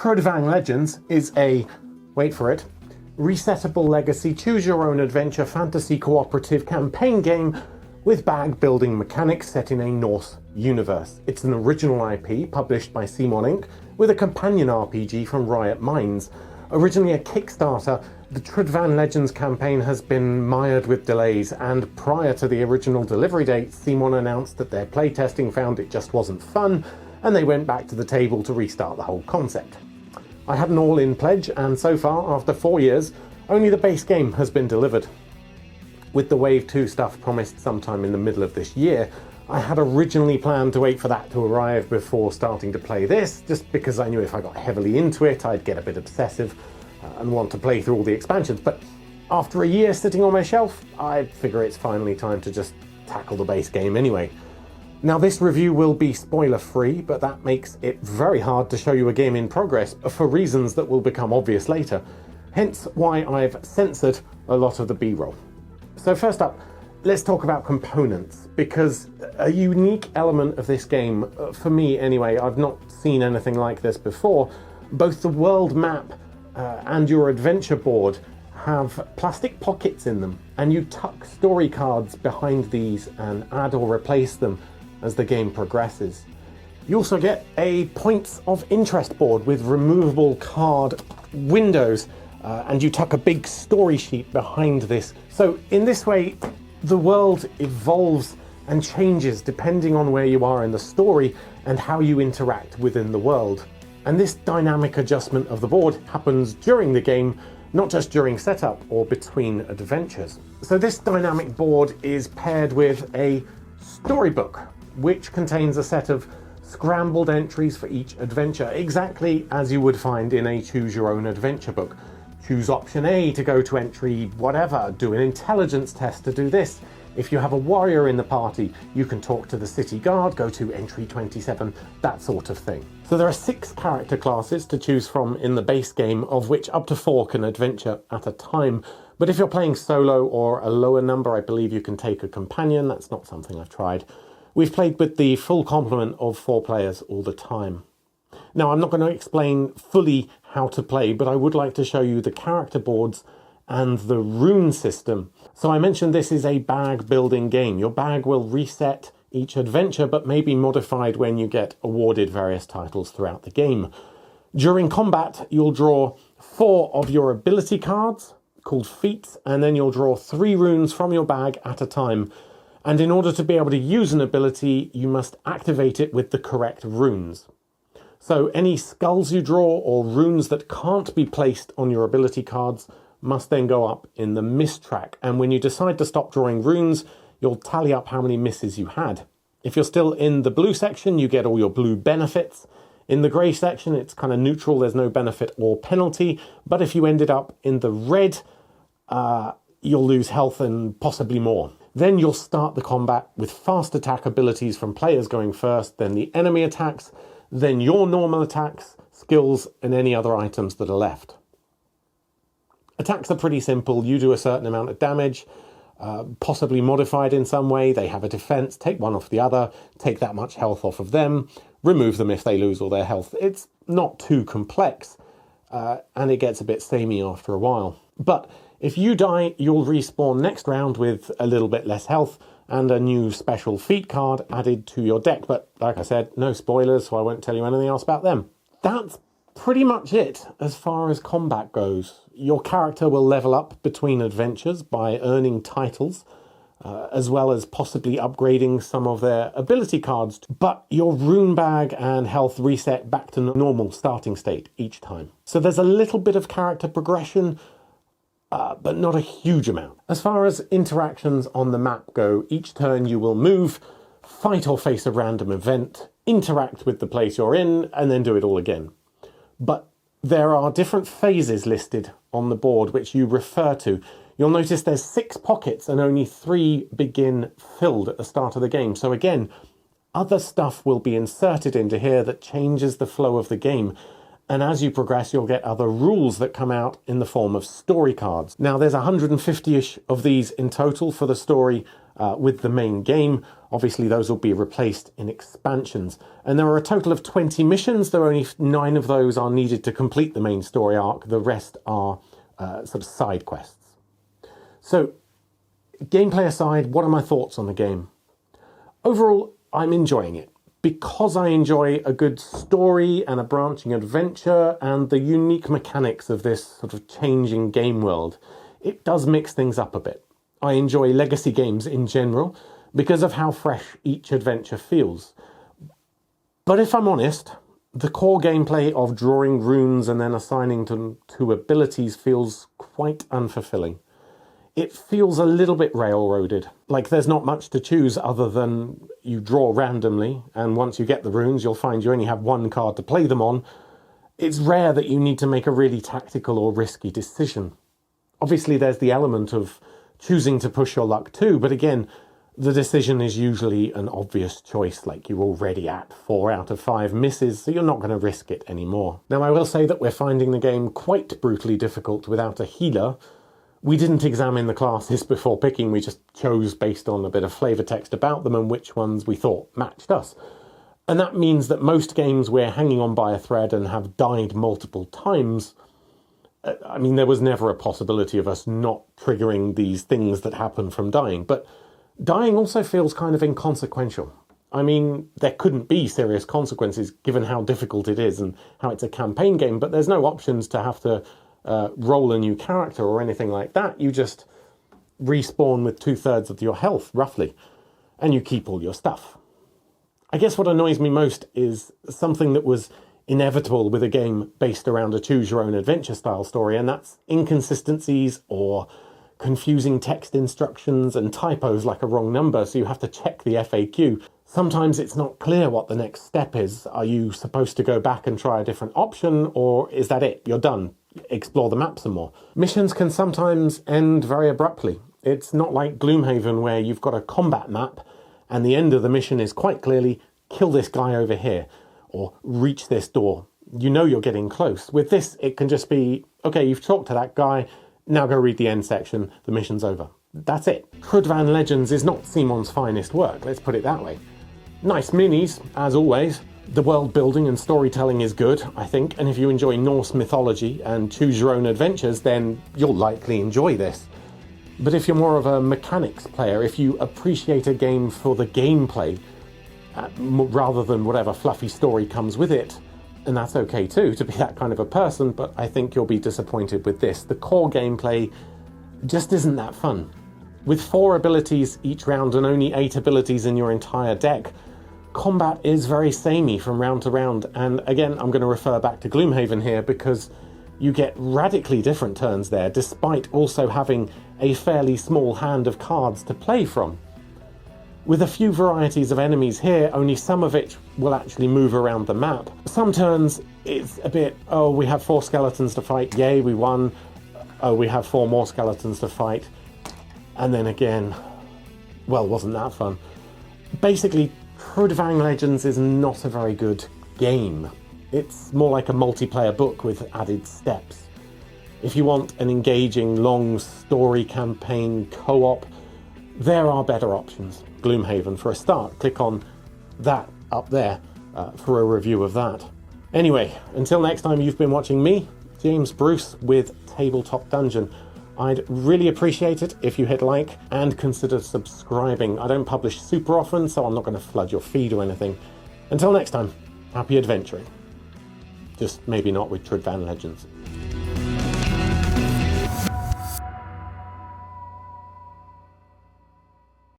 Trudvang Legends is a, wait for it, resettable legacy, choose-your-own-adventure fantasy cooperative campaign game with bag-building mechanics set in a Norse universe. It's an original IP published by Simon Inc. with a companion RPG from Riot Minds. Originally a Kickstarter, the Trudvang Legends campaign has been mired with delays, and prior to the original delivery date, Simon announced that their playtesting found it just wasn't fun, and they went back to the table to restart the whole concept. I had an all-in pledge, and so far, after 4 years, only the base game has been delivered. With the Wave 2 stuff promised sometime in the middle of this year, I had originally planned to wait for that to arrive before starting to play this, just because I knew if I got heavily into it, I'd get a bit obsessive and want to play through all the expansions. But after a year sitting on my shelf, I figure it's finally time to just tackle the base game anyway. Now, this review will be spoiler-free, but that makes it very hard to show you a game in progress for reasons that will become obvious later, hence why I've censored a lot of the B-roll. So first up, let's talk about components, because a unique element of this game, for me anyway, I've not seen anything like this before. Both the world map and your adventure board have plastic pockets in them, and you tuck story cards behind these and add or replace them as the game progresses. You also get a points of interest board with removable card windows, and you tuck a big story sheet behind this. So in this way, the world evolves and changes depending on where you are in the story and how you interact within the world. And this dynamic adjustment of the board happens during the game, not just during setup or between adventures. So this dynamic board is paired with a storybook, which contains a set of scrambled entries for each adventure, exactly as you would find in a choose-your-own-adventure book. Choose option A to go to entry whatever, do an intelligence test to do this. If you have a warrior in the party, you can talk to the city guard, go to entry 27, that sort of thing. So there are 6 character classes to choose from in the base game, of which up to 4 can adventure at a time. But if you're playing solo or a lower number, I believe you can take a companion. That's not something I've tried. We've played with the full complement of 4 players all the time. Now, I'm not going to explain fully how to play, but I would like to show you the character boards and the rune system. So I mentioned this is a bag building game. Your bag will reset each adventure, but may be modified when you get awarded various titles throughout the game. During combat, you'll draw 4 of your ability cards, called feats, and then you'll draw 3 runes from your bag at a time. And in order to be able to use an ability, you must activate it with the correct runes. So any skulls you draw or runes that can't be placed on your ability cards must then go up in the miss track. And when you decide to stop drawing runes, you'll tally up how many misses you had. If you're still in the blue section, you get all your blue benefits. In the grey section, it's kind of neutral, there's no benefit or penalty. But if you ended up in the red, you'll lose health and possibly more. Then you'll start the combat with fast attack abilities from players going first, then the enemy attacks, then your normal attacks, skills, and any other items that are left. Attacks are pretty simple. You do a certain amount of damage, possibly modified in some way. They have a defense, take one off the other, take that much health off of them, remove them if they lose all their health. It's not too complex, and it gets a bit samey after a while. But if you die, you'll respawn next round with a little bit less health and a new special feat card added to your deck. But like I said, no spoilers, so I won't tell you anything else about them. That's pretty much it as far as combat goes. Your character will level up between adventures by earning titles, as well as possibly upgrading some of their ability cards. But your rune bag and health reset back to normal starting state each time. So there's a little bit of character progression, but not a huge amount. As far as interactions on the map go, each turn you will move, fight or face a random event, interact with the place you're in, and then do it all again. But there are different phases listed on the board which you refer to. You'll notice there's 6 pockets and only 3 begin filled at the start of the game. So again, other stuff will be inserted into here that changes the flow of the game. And as you progress, you'll get other rules that come out in the form of story cards. Now, there's 150-ish of these in total for the story, with the main game. Obviously, those will be replaced in expansions. And there are a total of 20 missions. There are only 9 of those are needed to complete the main story arc. The rest are sort of side quests. So, gameplay aside, what are my thoughts on the game? Overall, I'm enjoying it. Because I enjoy a good story and a branching adventure and the unique mechanics of this sort of changing game world, it does mix things up a bit. I enjoy legacy games in general because of how fresh each adventure feels. But if I'm honest, the core gameplay of drawing runes and then assigning them to abilities feels quite unfulfilling. It feels a little bit railroaded. Like there's not much to choose other than you draw randomly, and once you get the runes, you'll find you only have one card to play them on. It's rare that you need to make a really tactical or risky decision. Obviously, there's the element of choosing to push your luck too, but again, the decision is usually an obvious choice, like you're already at 4 out of 5 misses, so you're not going to risk it anymore. Now, I will say that we're finding the game quite brutally difficult without a healer. We didn't examine the classes before picking, we just chose based on a bit of flavour text about them and which ones we thought matched us. And that means that most games we're hanging on by a thread and have died multiple times. I mean, there was never a possibility of us not triggering these things that happen from dying, but dying also feels kind of inconsequential. I mean, there couldn't be serious consequences given how difficult it is and how it's a campaign game, but there's no options to have to roll a new character or anything like that. You just respawn with 2/3 of your health, roughly, and you keep all your stuff. I guess what annoys me most is something that was inevitable with a game based around a choose-your-own-adventure style story, and that's inconsistencies or confusing text instructions and typos like a wrong number, so you have to check the FAQ. Sometimes it's not clear what the next step is. Are you supposed to go back and try a different option, or is that it? You're done. Explore the map some more. Missions can sometimes end very abruptly. It's not like Gloomhaven where you've got a combat map and the end of the mission is quite clearly kill this guy over here or reach this door. You know you're getting close. With this, it can just be, okay, you've talked to that guy, now go read the end section, the mission's over. That's it. Trudvang Legends is not Simon's finest work, let's put it that way. Nice minis, as always. The world building and storytelling is good, I think, and if you enjoy Norse mythology and choose your own adventures, then you'll likely enjoy this. But if you're more of a mechanics player, if you appreciate a game for the gameplay, rather than whatever fluffy story comes with it, and that's okay too, to be that kind of a person, but I think you'll be disappointed with this. The core gameplay just isn't that fun. With 4 abilities each round and only 8 abilities in your entire deck, combat is very samey from round to round, and again, I'm going to refer back to Gloomhaven here because you get radically different turns there, despite also having a fairly small hand of cards to play from. With a few varieties of enemies here, only some of it will actually move around the map. Some turns, it's a bit, oh, we have 4 skeletons to fight, yay, we won. Oh, we have 4 more skeletons to fight. And then again, well, wasn't that fun? Basically, Trudvang Legends is not a very good game. It's more like a multiplayer book with added steps. If you want an engaging, long story campaign co-op, there are better options. Gloomhaven for a start. Click on that up there for a review of that. Anyway, until next time, you've been watching me, James Bruce, with Tabletop Dungeon. I'd really appreciate it if you hit like and consider subscribing. I don't publish super often, so I'm not going to flood your feed or anything. Until next time, happy adventuring. Just maybe not with Trudvang Legends.